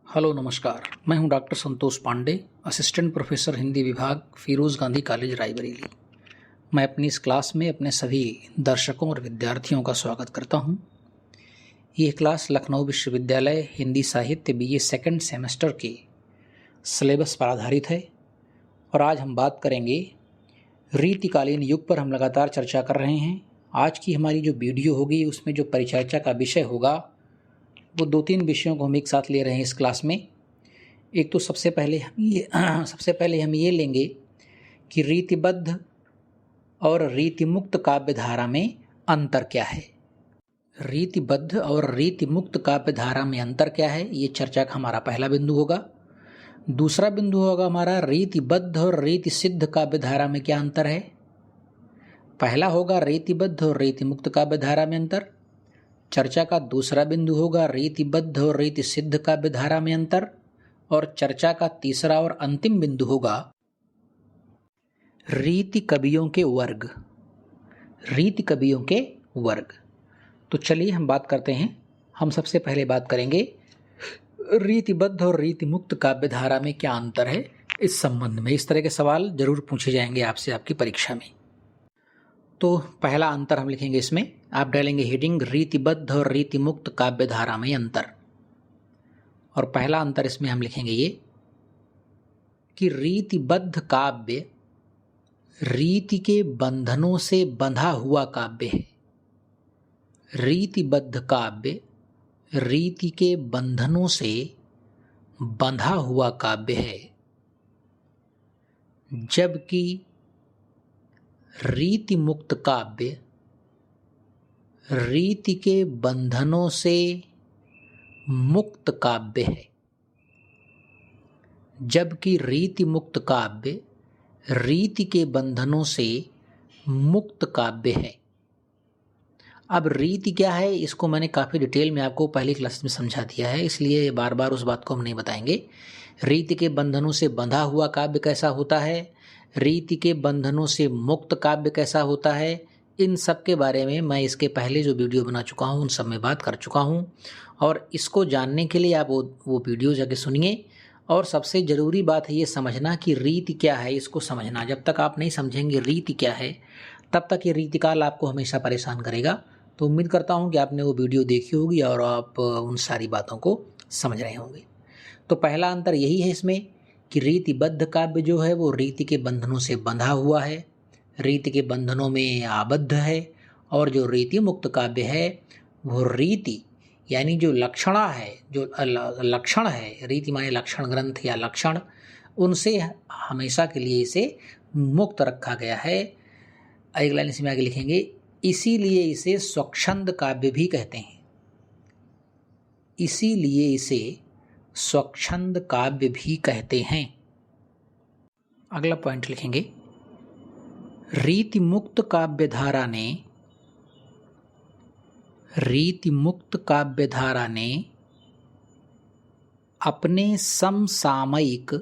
Hello नमस्कार। मैं हूं doctor Santosh Pandey, assistant professor Hindi विभाग, फिरोज़ गांधी कॉलेज रायबरेली। मैं अपनी इस क्लास में अपने सभी दर्शकों और विद्यार्थियों का स्वागत करता हूं। यह क्लास लखनऊ विश्वविद्यालय हिंदी साहित्य बीए सेकंड सेमेस्टर के सिलेबस पर आधारित है और आज हम बात करेंगे रीतिकालीन युग पर। हम लगातार चर्चा कर रहे हैं। आज की हमारी जो वीडियो होगी उसमें जो परिचर्चा का विषय होगा वो 2-3 विषयों को हम एक साथ ले रहे हैं इस क्लास में। एक तो सबसे पहले हम ये लेंगे कि रीतिबद्ध और रीतिमुक्त काव्य धारा में अंतर क्या है। रीतिबद्ध और रीतिमुक्त काव्य धारा में अंतर क्या है, ये चर्चा का हमारा पहला बिंदु होगा। दूसरा बिंदु होगा हमारा रीतिबद्ध और रीतिसिद्ध काव्य धारा में क्या अंतर है। पहला होगा रीतिबद्ध और रीतिमुक्त काव्य धारा में अंतर। चर्चा का दूसरा बिंदु होगा रीतिबद्ध और रीतिसिद्ध काव्य धारा में अंतर। और चर्चा का तीसरा और अंतिम बिंदु होगा रीति कवियों के वर्ग। रीति कवियों के वर्ग। तो चलिए हम बात करते हैं। हम सबसे पहले बात करेंगे रीतिबद्ध और रीतिमुक्त काव्य धारा में क्या अंतर है। इस संबंध में इस तरह के सवाल जरूर पूछे जाएंगे आपसे आपकी परीक्षा में। तो पहला अंतर हम लिखेंगे, इसमें आप डालेंगे हेडिंग रीतिबद्ध और रीतिमुक्त काव्य धारा में अंतर। और पहला अंतर इसमें हम लिखेंगे ये कि रीतिबद्ध काव्य रीति के बंधनों से बंधा हुआ काव्य है। रीतिबद्ध काव्य रीति के बंधनों से बंधा हुआ काव्य है, जबकि रीतिमुक्त काव्य रीति के बंधनों से मुक्त काव्य है। जबकि रीतिमुक्त काव्य रीति के बंधनों से मुक्त काव्य है। अब रीति क्या है, इसको मैंने काफ़ी डिटेल में आपको पहली क्लास में समझा दिया है, इसलिए बार बार उस बात को हम नहीं बताएंगे। रीति के बंधनों से बंधा हुआ काव्य कैसा होता है, रीति के बंधनों से मुक्त काव्य कैसा होता है, इन सब के बारे में मैं इसके पहले जो वीडियो बना चुका हूँ उन सब में बात कर चुका हूँ। और इसको जानने के लिए आप वो वीडियो जाके सुनिए। और सबसे ज़रूरी बात है ये समझना कि रीति क्या है, इसको समझना। जब तक आप नहीं समझेंगे रीति क्या है तब तक ये रीतिकाल आपको हमेशा परेशान करेगा। तो उम्मीद करता हूँ कि आपने वो वीडियो देखी होगी और आप उन सारी बातों को समझ रहे होंगे। तो पहला अंतर यही है इसमें कि रीतिबद्ध काव्य जो है वो रीति के बंधनों से बंधा हुआ है, रीति के बंधनों में आबद्ध है। और जो रीति मुक्त काव्य है वो रीति यानी जो लक्षणा है, जो लक्षण है, रीति माने लक्षण ग्रंथ या लक्षण, उनसे हमेशा के लिए इसे मुक्त रखा गया है। एक लाइन इसमें आगे लिखेंगे, इसीलिए इसे स्वच्छंद काव्य भी कहते हैं। इसीलिए इसे स्वच्छंद काव्य भी कहते हैं। अगला पॉइंट लिखेंगे, रीतिमुक्त काव्य धारा ने अपने समसामयिक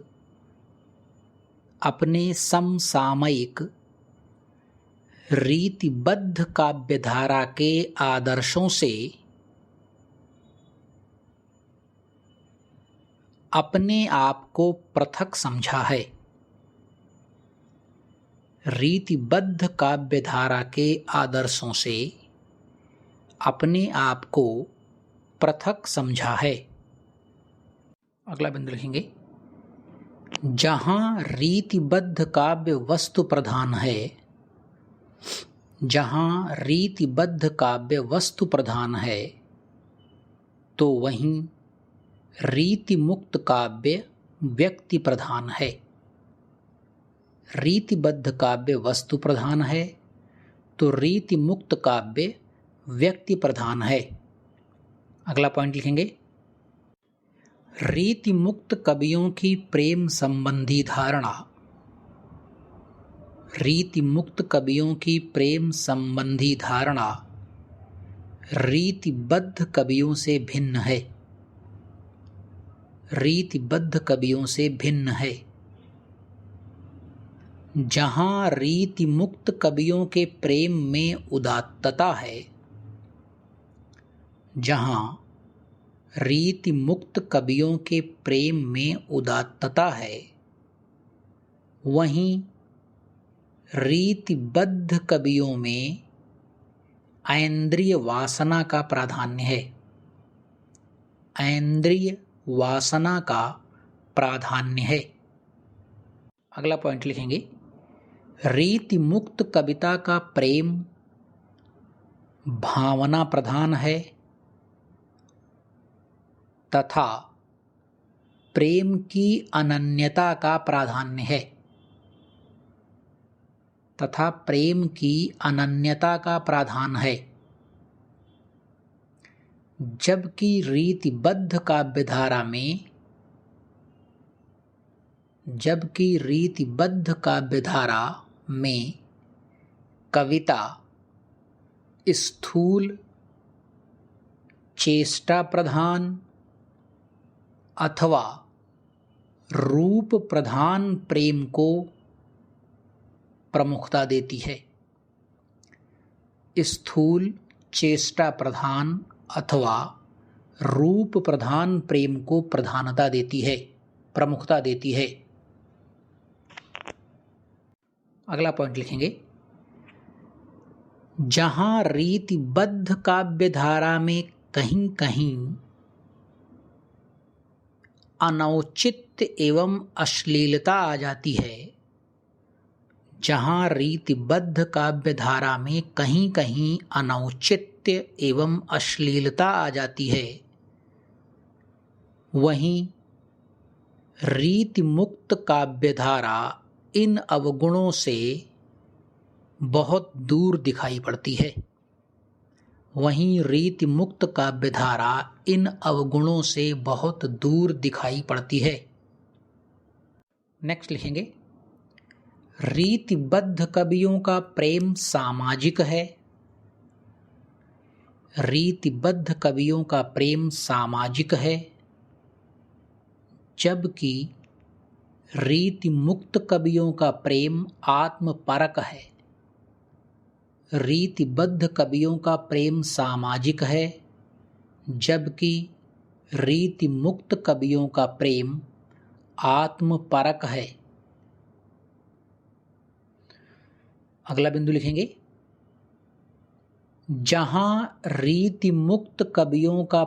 रीतिबद्ध काव्य धारा के आदर्शों से अपने आप को पृथक समझा है। रीतिबद्ध काव्य धारा के आदर्शों से अपने आप को पृथक समझा है। अगला बिंदु लिखेंगे, जहां रीतिबद्ध काव्य वस्तु प्रधान है, जहां रीतिबद्ध काव्य वस्तु प्रधान है, तो वहीं रीतिमुक्त काव्य व्यक्ति प्रधान है। रीतिबद्ध काव्य वस्तु प्रधान है तो रीतिमुक्त काव्य व्यक्ति प्रधान है। अगला पॉइंट लिखेंगे, रीतिमुक्त कवियों की प्रेम संबंधी धारणा, रीतिमुक्त कवियों की प्रेम संबंधी धारणा रीतिबद्ध कवियों से भिन्न है। रीतिबद्ध कवियों से भिन्न है। जहाँ रीतिमुक्त कवियों के प्रेम में उदात्तता है, जहाँ रीति मुक्त कवियों के प्रेम में उदात्तता है, वहीं रीतिबद्ध कवियों में ऐन्द्रिय वासना का प्राधान्य है। ऐन्द्रिय वासना का प्राधान्य है। अगला पॉइंट लिखेंगे, रीति मुक्त कविता का प्रेम भावना प्रधान है तथा प्रेम की अनन्यता का प्राधान्य है। तथा प्रेम की अनन्यता का प्राधान है। जबकि रीतिबद्ध काव्यधारा में कविता स्थूल चेष्टा प्रधान अथवा रूप प्रधान प्रेम को प्रमुखता देती है। स्थूल चेष्टा प्रधान अथवा रूप प्रधान प्रेम को प्रधानता देती है, प्रमुखता देती है। अगला पॉइंट लिखेंगे, जहां रीतिबद्ध काव्यधारा में कहीं कहीं अनौचित्य एवं अश्लीलता आ जाती है, जहां रीतिबद्ध काव्यधारा में कहीं कहीं अनौचित्य एवं अश्लीलता आ जाती है, वहीं रीति मुक्त काव्यधारा इन अवगुणों से बहुत दूर दिखाई पड़ती है। वहीं रीति मुक्त काव्यधारा इन अवगुणों से बहुत दूर दिखाई पड़ती है। नेक्स्ट लिखेंगे, रीतिबद्ध कवियों का प्रेम सामाजिक है। रीतिबद्ध कवियों का प्रेम सामाजिक है, जबकि रीति मुक्त कवियों का प्रेम आत्मपरक है। रीतिबद्ध कवियों का प्रेम सामाजिक है, जबकि रीति मुक्त कवियों का प्रेम आत्मपरक है। अगला बिंदु लिखेंगे, जहां रीति मुक्त कवियों का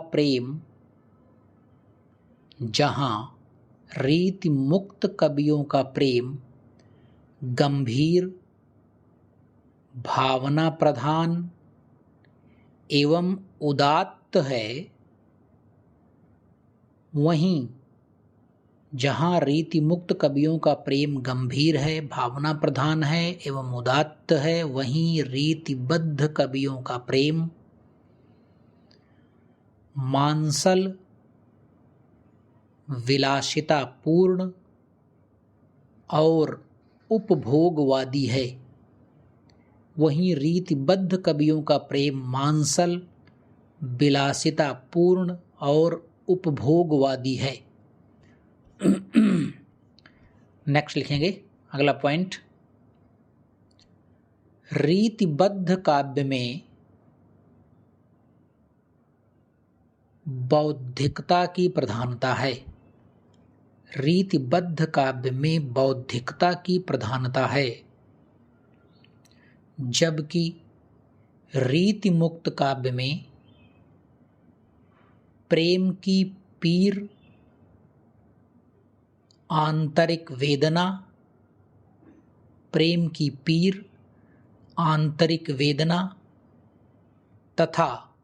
प्रेम गंभीर, भावना प्रधान एवं उदात्त है, वहीं जहाँ रीति मुक्त कवियों का प्रेम गंभीर है, भावना प्रधान है एवं उदात्त है, वहीं रीतिबद्ध कवियों का प्रेम मांसल, विलासिता पूर्ण और उपभोगवादी है। वहीं रीतिबद्ध कवियों का प्रेम मांसल, विलासिता पूर्ण और उपभोगवादी है। नेक्स्ट लिखेंगे, अगला पॉइंट, रीतिबद्ध काव्य में बौद्धिकता की प्रधानता है। रीतिबद्ध काव्य में बौद्धिकता की प्रधानता है, जबकि रीति मुक्त काव्य में प्रेम की पीर, आंतरिक वेदना तथा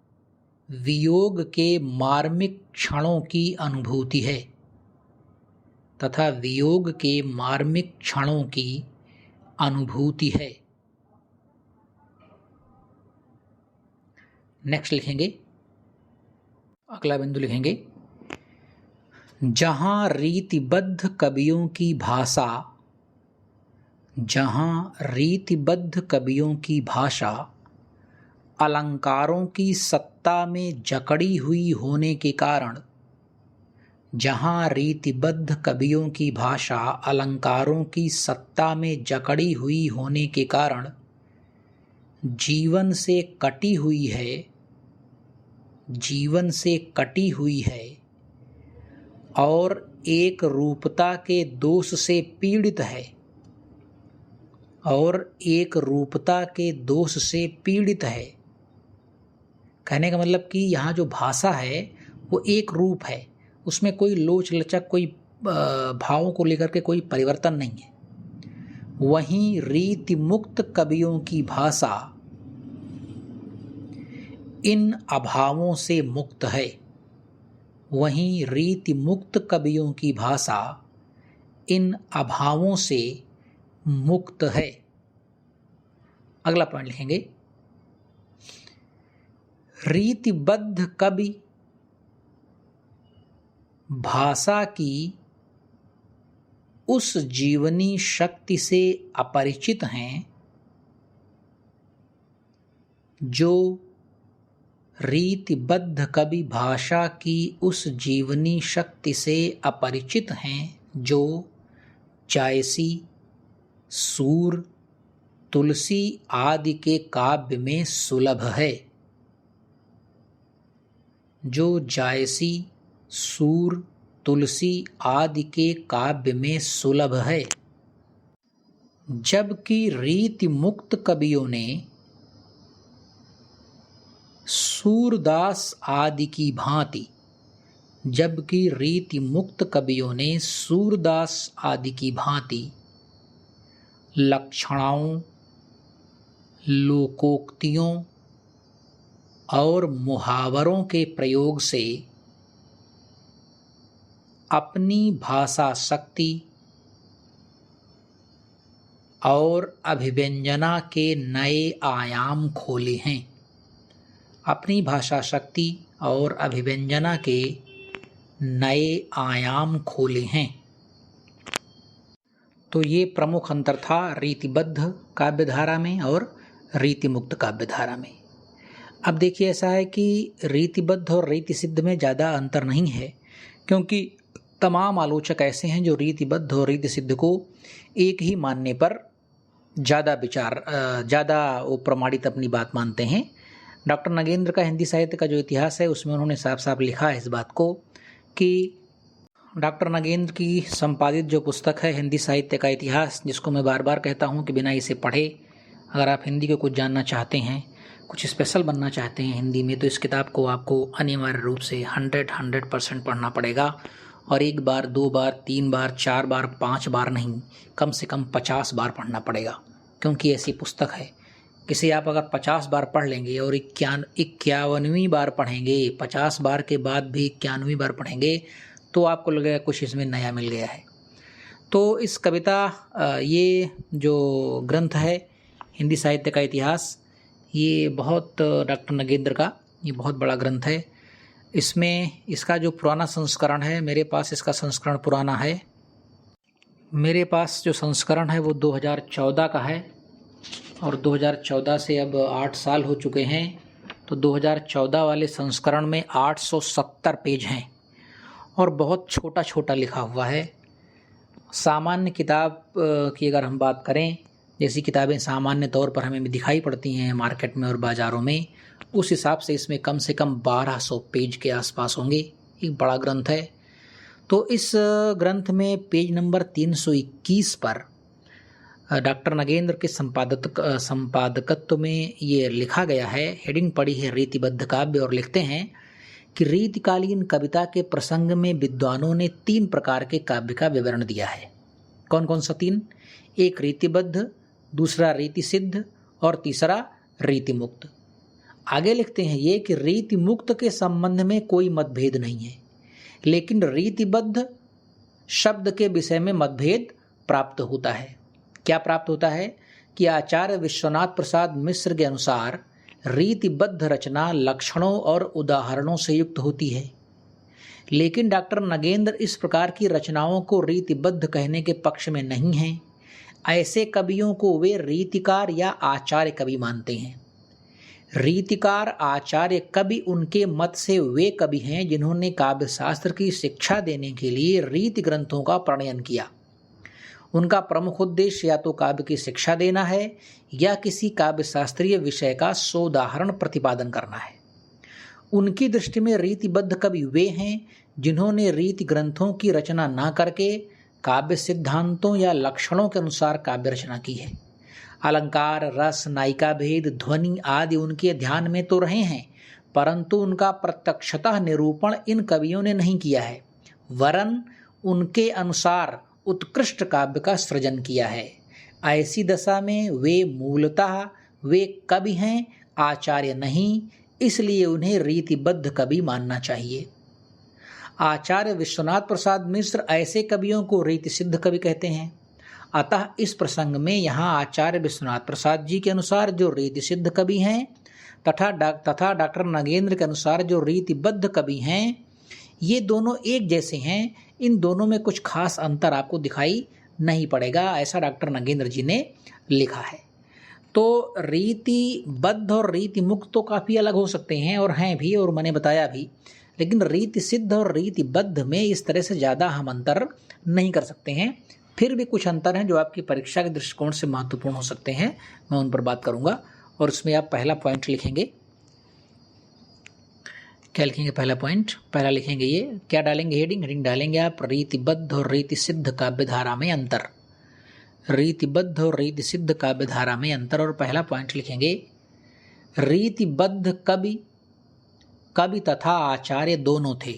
वियोग के मार्मिक क्षणों की अनुभूति है। नेक्स्ट लिखेंगे, अगला बिंदु लिखेंगे, जहां रीतिबद्ध कवियों की भाषा अलंकारों की सत्ता में जकड़ी हुई होने के कारण, जहां रीतिबद्ध कवियों की भाषा अलंकारों की सत्ता में जकड़ी हुई होने के कारण जीवन से कटी हुई है, जीवन से कटी हुई है और एक रूपता के दोष से पीड़ित है, और एक रूपता के दोष से पीड़ित है। कहने का मतलब कि यहाँ जो भाषा है वो एक रूप है, उसमें कोई लोच लचक, कोई भावों को लेकर के कोई परिवर्तन नहीं है। वहीं रीति मुक्त कवियों की भाषा इन अभावों से मुक्त है। वहीं रीति मुक्त कवियों की भाषा इन अभावों से मुक्त है। अगला पॉइंट लिखेंगे, रीतिबद्ध कवि भाषा की उस जीवनी शक्ति से अपरिचित हैं जो रीतिबद्ध कवि भाषा की उस जीवनी शक्ति से अपरिचित हैं जो जायसी, सूर, तुलसी आदि के काव्य में सुलभ है। जो जायसी, सूर, तुलसी आदि के काव्य में सुलभ है। जबकि रीति मुक्त कवियों ने सूरदास आदि की भांति जबकि रीति मुक्त कवियों ने सूरदास आदि की भांति लक्षणाओं, लोकोक्तियों और मुहावरों के प्रयोग से अपनी भाषा शक्ति और अभिव्यंजना के नए आयाम खोले हैं। अपनी भाषा शक्ति और अभिव्यंजना के नए आयाम खोले हैं। तो ये प्रमुख अंतर था रीतिबद्ध काव्यधारा में और रीतिमुक्त काव्यधारा में। अब देखिए, ऐसा है कि रीतिबद्ध और रीति सिद्ध में ज़्यादा अंतर नहीं है, क्योंकि तमाम आलोचक ऐसे हैं जो रीतिबद्ध और रीति सिद्ध को एक ही मानने पर ज़्यादा वो प्रमाणित अपनी बात मानते हैं। डॉक्टर नगेंद्र का हिंदी साहित्य का जो इतिहास है उसमें उन्होंने साफ साफ लिखा है इस बात को कि डॉक्टर नगेंद्र की संपादित जो पुस्तक है हिंदी साहित्य का इतिहास, जिसको मैं बार बार कहता हूँ कि बिना इसे पढ़े अगर आप हिंदी को कुछ जानना चाहते हैं, कुछ स्पेशल बनना चाहते हैं हिंदी में, तो इस किताब को आपको अनिवार्य रूप से 100% पढ़ना पड़ेगा। और एक बार, दो बार, तीन बार, चार बार, 5 बार नहीं, कम से कम 50 बार पढ़ना पड़ेगा, क्योंकि ऐसी पुस्तक है। इसे आप अगर 50 बार पढ़ लेंगे और 51वीं बार पढ़ेंगे, 50 बार के बाद भी 51वीं बार पढ़ेंगे, तो आपको लगेगा कुछ इसमें नया मिल गया है। तो इस कविता, ये जो ग्रंथ है हिंदी साहित्य का इतिहास, ये बहुत डॉक्टर नगेंद्र का ये बहुत बड़ा ग्रंथ है। इसमें इसका जो पुराना संस्करण है, मेरे पास इसका संस्करण पुराना है। मेरे पास जो संस्करण है वो 2014 का है, और 2014 से अब 8 साल हो चुके हैं। तो 2014 वाले संस्करण में 870 पेज हैं और बहुत छोटा छोटा लिखा हुआ है। सामान्य किताब की अगर हम बात करें, जैसी किताबें सामान्य तौर पर हमें दिखाई पड़ती हैं मार्केट में और बाज़ारों में, उस हिसाब से इसमें कम से कम 1200 पेज के आसपास होंगे। एक बड़ा ग्रंथ है। तो इस ग्रंथ में पेज नंबर 321 पर डॉक्टर नगेंद्र के संपादकत्व में ये लिखा गया है। हेडिंग पड़ी है रीतिबद्ध काव्य, और लिखते हैं कि रीतिकालीन कविता के प्रसंग में विद्वानों ने 3 प्रकार के काव्य का विवरण दिया है। कौन कौन सा 3? एक रीतिबद्ध, दूसरा रीति सिद्ध और तीसरा रीतिमुक्त। आगे लिखते हैं ये कि रीतिमुक्त के संबंध में कोई मतभेद नहीं है, लेकिन रीतिबद्ध शब्द के विषय में मतभेद प्राप्त होता है। क्या प्राप्त होता है कि आचार्य विश्वनाथ प्रसाद मिश्र के अनुसार रीतिबद्ध रचना लक्षणों और उदाहरणों से युक्त होती है, लेकिन डॉक्टर नगेंद्र इस प्रकार की रचनाओं को रीतिबद्ध कहने के पक्ष में नहीं हैं। ऐसे कवियों को वे रीतिकार या आचार्य कवि मानते हैं। रीतिकार, आचार्य कवि उनके मत से वे कवि हैं जिन्होंने काव्य शास्त्र की शिक्षा देने के लिए रीति ग्रंथों का प्रणयन किया। उनका प्रमुख उद्देश्य या तो काव्य की शिक्षा देना है या किसी काव्य शास्त्रीय विषय का सोदाहरण प्रतिपादन करना है। उनकी दृष्टि में रीतिबद्ध कवि वे हैं जिन्होंने रीति ग्रंथों की रचना ना करके काव्य सिद्धांतों या लक्षणों के अनुसार काव्य रचना की है। अलंकार, रस, नायिका भेद, ध्वनि आदि उनके ध्यान में तो रहे हैं, परंतु उनका प्रत्यक्षतः निरूपण इन कवियों ने नहीं किया है, वरन उनके अनुसार उत्कृष्ट काव्य का सृजन किया है। ऐसी दशा में वे मूलतः वे कवि हैं, आचार्य नहीं, इसलिए उन्हें रीतिबद्ध कवि मानना चाहिए। आचार्य विश्वनाथ प्रसाद मिश्र ऐसे कवियों को रीति सिद्ध कवि कहते हैं। अतः इस प्रसंग में यहाँ आचार्य विश्वनाथ प्रसाद जी के अनुसार जो रीति सिद्ध कवि हैं तथा डॉक्टर नगेंद्र के अनुसार जो रीतिबद्ध कवि हैं, ये दोनों एक जैसे हैं। इन दोनों में कुछ खास अंतर आपको दिखाई नहीं पड़ेगा, ऐसा डॉक्टर नगेंद्र जी ने लिखा है। तो रीतिबद्ध और रीति मुक्त तो काफ़ी अलग हो सकते हैं और हैं भी, और मैंने बताया भी, लेकिन रीति सिद्ध और रीतिबद्ध में इस तरह से ज़्यादा हम अंतर नहीं कर सकते हैं। फिर भी कुछ अंतर हैं जो आपकी परीक्षा के दृष्टिकोण से महत्वपूर्ण हो सकते हैं, मैं उन पर बात करूंगा। और उसमें आप पहला पॉइंट लिखेंगे, क्या लिखेंगे? पहला पॉइंट, पहला लिखेंगे ये, क्या डालेंगे? हेडिंग डालेंगे आप रीतिबद्ध और रीति सिद्ध काव्य धारा में अंतर। रीतिबद्ध और रीति सिद्ध काव्य धारा में अंतर। और पहला पॉइंट लिखेंगे, रीतिबद्ध कवि तथा आचार्य दोनों थे।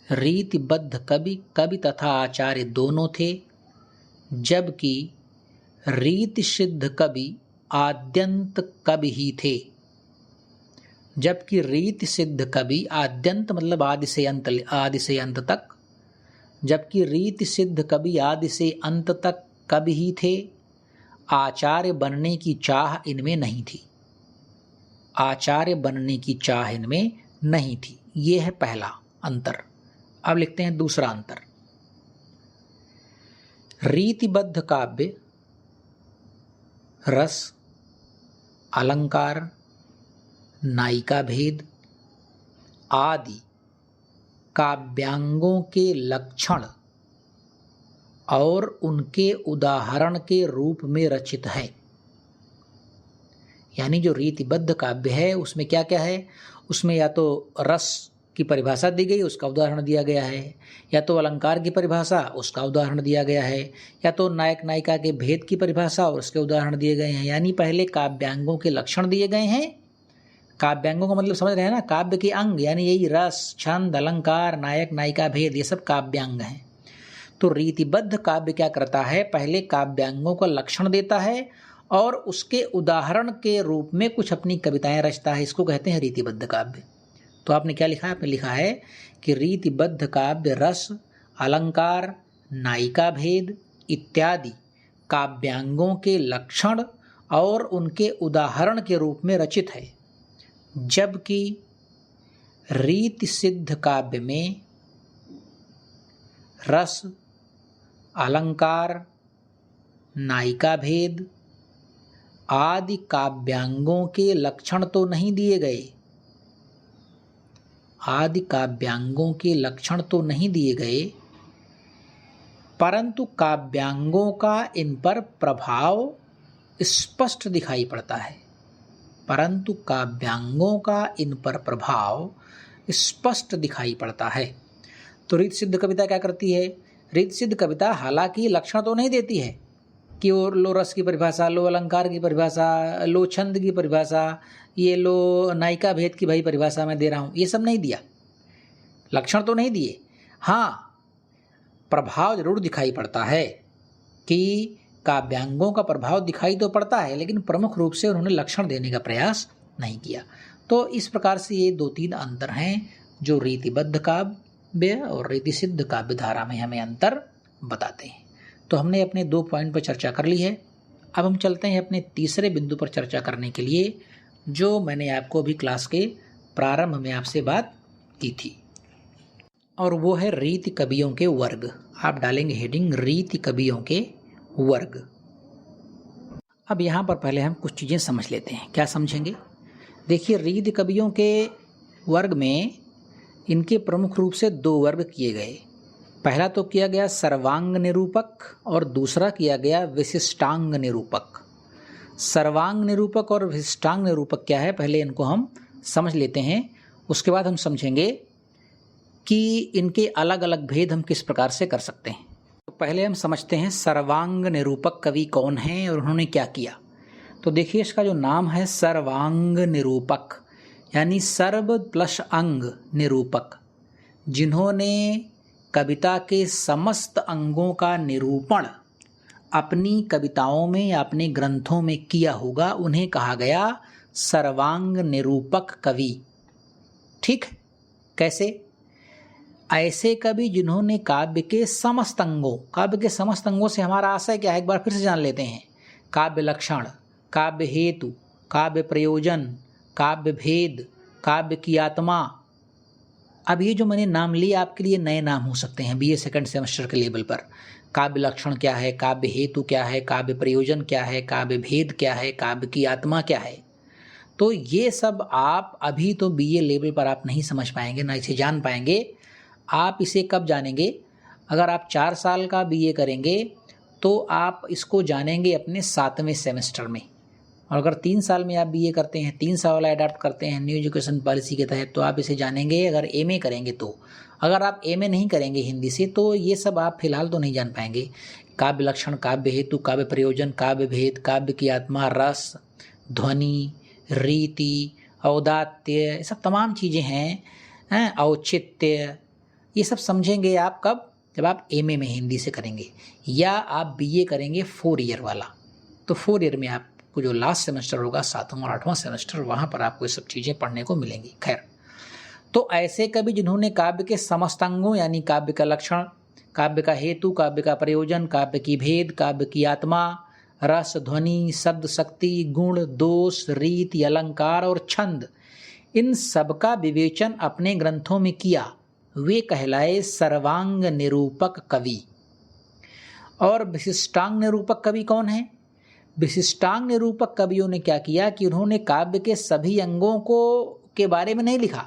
रीतिबद्ध कवि तथा आचार्य दोनों थे, जबकि रीति सिद्ध कवि आद्यंत कवि ही थे। जबकि रीति सिद्ध कवि आद्यंत मतलब आदि से अंत तक, जबकि रीति सिद्ध कवि आदि से अंत तक कवि ही थे। आचार्य बनने की चाह इनमें नहीं थी। आचार्य बनने की चाह इनमें नहीं थी। ये है पहला अंतर। अब लिखते हैं दूसरा अंतर। रीतिबद्ध काव्य रस, अलंकार, नायिका भेद आदि काव्यांगों के लक्षण और उनके उदाहरण के रूप में रचित है। यानी जो रीतिबद्ध काव्य है उसमें क्या क्या है? उसमें या तो रस की परिभाषा दी गई, उसका उदाहरण दिया गया है, या तो अलंकार की परिभाषा, उसका उदाहरण दिया गया है, या तो नायक नायिका के भेद की परिभाषा और उसके उदाहरण दिए गए हैं। यानी पहले काव्यांगों के लक्षण दिए गए हैं। काव्यांगों का मतलब समझ रहे हैं ना, काव्य के अंग, यानी यही रस, छंद, अलंकार, नायक नायिका भेद, ये सब काव्यांग हैं। तो रीतिबद्ध काव्य क्या करता है? पहले काव्यांगों का लक्षण देता है और उसके उदाहरण के रूप में कुछ अपनी कविताएं रचता है। इसको कहते हैं रीतिबद्ध काव्य। तो आपने क्या लिखा है? आपने लिखा है कि रीतिबद्ध काव्य रस, अलंकार, नायिका भेद इत्यादि काव्यांगों के लक्षण और उनके उदाहरण के रूप में रचित है, जबकि रीति सिद्ध काव्य में रस, अलंकार, नायिका भेद आदि काव्यांगों के लक्षण तो नहीं दिए गए। आदि काव्यांगों के लक्षण तो नहीं दिए गए, परंतु काव्यांगों का इन पर प्रभाव स्पष्ट दिखाई पड़ता है। परंतु काव्यांगों का इन पर प्रभाव स्पष्ट दिखाई पड़ता है। तो रीति सिद्ध कविता क्या करती है? रीति सिद्ध कविता हालांकि लक्षण तो नहीं देती है कि वो लो रस की परिभाषा, लो अलंकार की परिभाषा, लो छंद की परिभाषा, ये लो नायिका भेद की भाई परिभाषा मैं दे रहा हूँ, ये सब नहीं दिया, लक्षण तो नहीं दिए। हाँ, प्रभाव जरूर दिखाई पड़ता है कि काव्यांगों का प्रभाव दिखाई तो पड़ता है, लेकिन प्रमुख रूप से उन्होंने लक्षण देने का प्रयास नहीं किया। तो इस प्रकार से ये 2-3 अंतर हैं जो रीतिबद्ध काव्य और रीति सिद्ध काव्य धारा में हमें अंतर बताते हैं। तो हमने अपने 2 पॉइंट पर चर्चा कर ली है। अब हम चलते हैं अपने तीसरे बिंदु पर चर्चा करने के लिए, जो मैंने आपको अभी क्लास के प्रारंभ में आपसे बात की थी, और वो है रीति कवियों के वर्ग। आप डालेंगे हेडिंग रीति कवियों के वर्ग। अब यहाँ पर पहले हम कुछ चीज़ें समझ लेते हैं। क्या समझेंगे? देखिए, रीति कवियों के वर्ग में इनके प्रमुख रूप से 2 वर्ग किए गए। पहला तो किया गया सर्वांग निरूपक और दूसरा किया गया विशिष्टांग निरूपक। सर्वांग निरूपक और विशिष्टांग निरूपक क्या है, पहले इनको हम समझ लेते हैं, उसके बाद हम समझेंगे कि इनके अलग अलग भेद हम किस प्रकार से कर सकते हैं। तो पहले हम समझते हैं सर्वांग निरूपक कवि कौन हैं और उन्होंने क्या किया। तो देखिए, इसका जो नाम है सर्वांग निरूपक, यानी सर्व प्लस अंग निरूपक, जिन्होंने कविता के समस्त अंगों का निरूपण अपनी कविताओं में या अपने ग्रंथों में किया होगा, उन्हें कहा गया सर्वांग निरूपक कवि। ठीक, कैसे? ऐसे कवि जिन्होंने काव्य के समस्त अंगों से हमारा आशय क्या है, एक बार फिर से जान लेते हैं। काव्य लक्षण, काव्य हेतु, काव्य प्रयोजन, काव्य भेद, काव्य की आत्मा। अब ये जो मैंने नाम लिए आपके लिए नए नाम हो सकते हैं बीए सेकंड सेमेस्टर के लेवल पर। काव्य लक्षण क्या है, काव्य हेतु क्या है, काव्य प्रयोजन क्या है, काव्य भेद क्या है, काव्य की आत्मा क्या है। तो ये सब आप अभी तो बीए लेवल पर आप नहीं समझ पाएंगे, ना इसे जान पाएंगे। आप इसे कब जानेंगे? अगर आप 4 साल का बीए करेंगे तो आप इसको जानेंगे अपने 7वें सेमेस्टर में। और अगर 3 साल में आप बीए करते हैं, 3 साल वाला अडॉप्ट करते हैं न्यू एजुकेशन पॉलिसी के तहत, तो आप इसे जानेंगे। अगर एमए करेंगे तो, अगर आप एमए नहीं करेंगे हिंदी से, तो ये सब आप फिलहाल तो नहीं जान पाएंगे। काव्य लक्षण, काव्य हेतु, काव्य प्रयोजन, काव्य भेद, काव्य की आत्मा, रस, ध्वनि, रीति, औदात्य, ये सब तमाम चीज़ें हैं, औचित्य, ये सब समझेंगे आप कब? जब आप एमए में हिंदी से करेंगे या आप बीए करेंगे 4 ईयर वाला। तो 4 ईयर में आपको जो लास्ट सेमेस्टर होगा, 7वां और 8वां सेमेस्टर, वहाँ पर आपको ये सब चीज़ें पढ़ने को मिलेंगी। खैर, तो ऐसे कवि जिन्होंने काव्य के समस्त अंगों यानी काव्य का लक्षण, काव्य का हेतु, काव्य का प्रयोजन, काव्य की भेद, काव्य की आत्मा, रस, ध्वनि, शब्द शक्ति, गुण, दोष, रीति, अलंकार और छंद, इन सबका विवेचन अपने ग्रंथों में किया, वे कहलाए सर्वांग निरूपक कवि। और विशिष्टांग निरूपक कवि कौन है? विशिष्टांग निरूपक कवियों ने क्या किया कि उन्होंने काव्य के सभी अंगों के बारे में नहीं लिखा,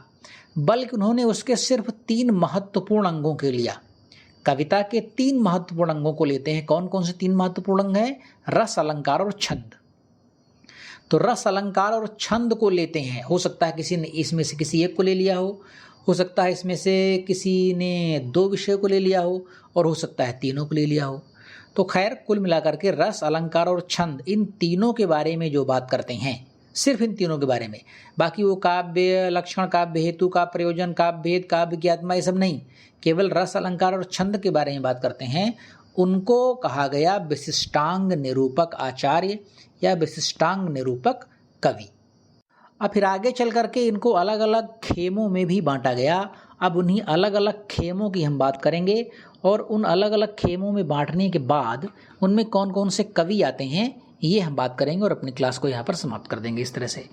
बल्कि उन्होंने उसके सिर्फ 3 महत्वपूर्ण अंगों के लिया। कविता के 3 महत्वपूर्ण अंगों को लेते हैं। कौन कौन से 3 महत्वपूर्ण अंग हैं? रस, अलंकार और छंद। तो रस, अलंकार और छंद को लेते हैं। हो सकता है किसी ने इसमें से किसी एक को ले लिया हो सकता है इसमें से किसी ने 2 विषय को ले लिया हो, और हो सकता है तीनों को ले लिया हो। तो खैर, कुल मिलाकर के रस, अलंकार और छंद, इन तीनों के बारे में जो बात करते हैं, सिर्फ इन तीनों के बारे में। बाकी वो काव्य लक्षण, काव्य हेतु, काव्य प्रयोजन, काव्य भेद, काव्य की आत्मा, ये सब नहीं, केवल रस, अलंकार और छंद के बारे में बात करते हैं। उनको कहा गया विशिष्टांग निरूपक आचार्य या विशिष्टांग निरूपक कवि। अब फिर आगे चल करके इनको अलग अलग खेमों में भी बांटा गया। अब उन्हीं अलग अलग खेमों की हम बात करेंगे, और उन अलग अलग खेमों में बांटने के बाद उनमें कौन कौन से कवि आते हैं, ये हम बात करेंगे और अपनी क्लास को यहाँ पर समाप्त कर देंगे। इस तरह से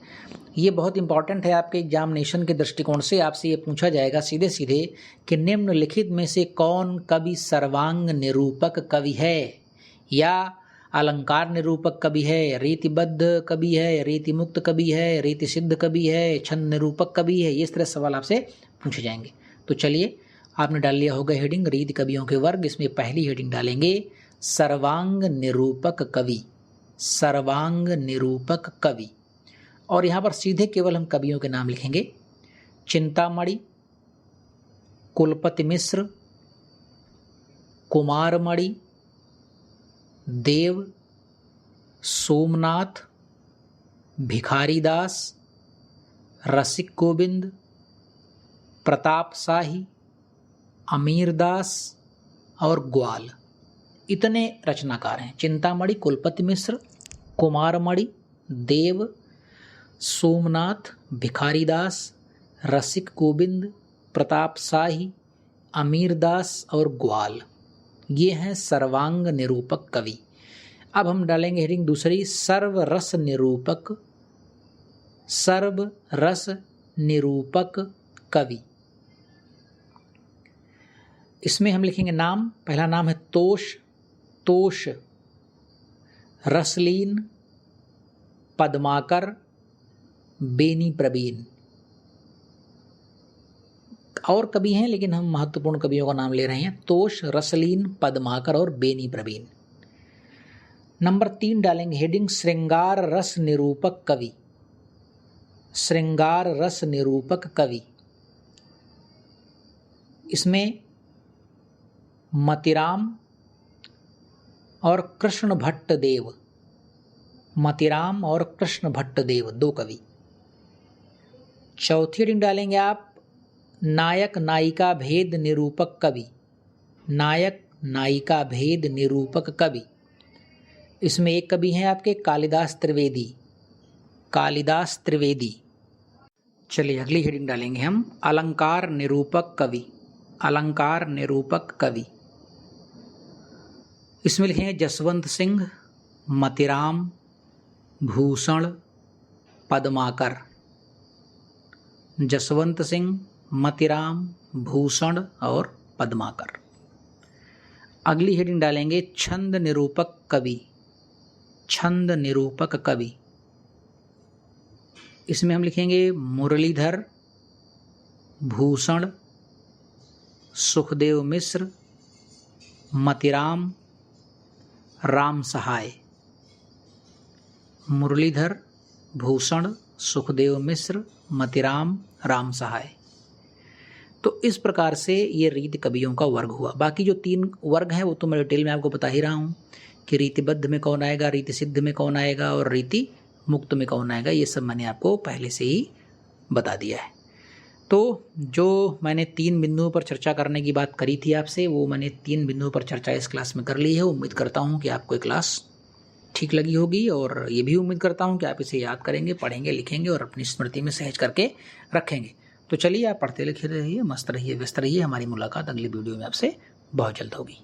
ये बहुत इंपॉर्टेंट है आपके एग्जामिनेशन के दृष्टिकोण से। आपसे ये पूछा जाएगा सीधे सीधे कि निम्नलिखित में से कौन कवि सर्वांग निरूपक कवि है, या अलंकार निरूपक कवि है, रीतिबद्ध कवि है, रीति मुक्त कवि है, रीति सिद्ध कवि है, छंद निरूपक कवि है। इस तरह सवाल आपसे पूछे जाएंगे। तो चलिए, आपने डाल लिया होगा हेडिंग रीति कवियों के वर्ग। इसमें पहली हेडिंग डालेंगे सर्वांग निरूपक कवि, सर्वांग निरूपक कवि। और यहाँ पर सीधे केवल हम कवियों के नाम लिखेंगे। चिंतामणि, कुलपति मिश्र, कुमारमणि, देव, सोमनाथ, भिखारीदास, रसिक गोविंद, प्रताप शाही, अमीरदास और ग्वाल, इतने रचनाकार हैं। चिंतामणि, कुलपति मिश्र, कुमारमणि, देव, सोमनाथ, भिखारीदास, रसिक गोविंद, प्रताप शाही, अमीरदास और ग्वाल, ये हैं सर्वांग निरूपक कवि। अब हम डालेंगे हेडिंग दूसरी, सर्व रस निरूपक, सर्व रस निरूपक कवि। इसमें हम लिखेंगे नाम। पहला नाम है तोष, तोष, रसलीन, पद्माकर, बेनी प्रवीण। और कवि हैं लेकिन हम महत्वपूर्ण कवियों का नाम ले रहे हैं। तोष, रसलीन, पद्माकर और बेनी प्रवीण। नंबर 3 डालेंगे हेडिंग श्रृंगार रस निरूपक कवि, श्रृंगार रस निरूपक कवि। इसमें मतिराम और कृष्ण भट्ट देव, मतिराम और कृष्ण भट्ट देव 2 कवि। चौथी हेडिंग डालेंगे आप नायक नायिका भेद निरूपक कवि, नायक नायिका भेद निरूपक कवि। इसमें एक कवि हैं आपके कालिदास त्रिवेदी, कालिदास त्रिवेदी। चलिए अगली हेडिंग डालेंगे हम अलंकार निरूपक कवि, अलंकार निरूपक कवि। इसमें लिखेंगे जसवंत सिंह, मतिराम, भूषण, पद्माकर। जसवंत सिंह, मतिराम, भूषण और पद्माकर। अगली हेडिंग डालेंगे छंद निरूपक कवि, छंद निरूपक कवि। इसमें हम लिखेंगे मुरलीधर, भूषण, सुखदेव मिश्र, मतिराम, राम सहाय। मुरलीधर, भूषण, सुखदेव मिश्र, मतिराम, राम सहाय। तो इस प्रकार से ये रीति कवियों का वर्ग हुआ। बाकी जो 3 वर्ग हैं वो तो मैं डिटेल में आपको बता ही रहा हूँ कि रीतिबद्ध में कौन आएगा, रीति सिद्ध में कौन आएगा और रीति मुक्त में कौन आएगा, ये सब मैंने आपको पहले से ही बता दिया है। तो जो मैंने 3 बिंदुओं पर चर्चा करने की बात करी थी आपसे, वो मैंने 3 बिंदुओं पर चर्चा इस क्लास में कर ली है। उम्मीद करता हूँ कि आपको ये क्लास ठीक लगी होगी और ये भी उम्मीद करता हूँ कि आप इसे याद करेंगे, पढ़ेंगे, लिखेंगे और अपनी स्मृति में सहज करके रखेंगे। तो चलिए आप पढ़ते लिखते रहिए, मस्त रहिए, व्यस्त रहिए। हमारी मुलाकात अगली वीडियो में आपसे बहुत जल्द होगी।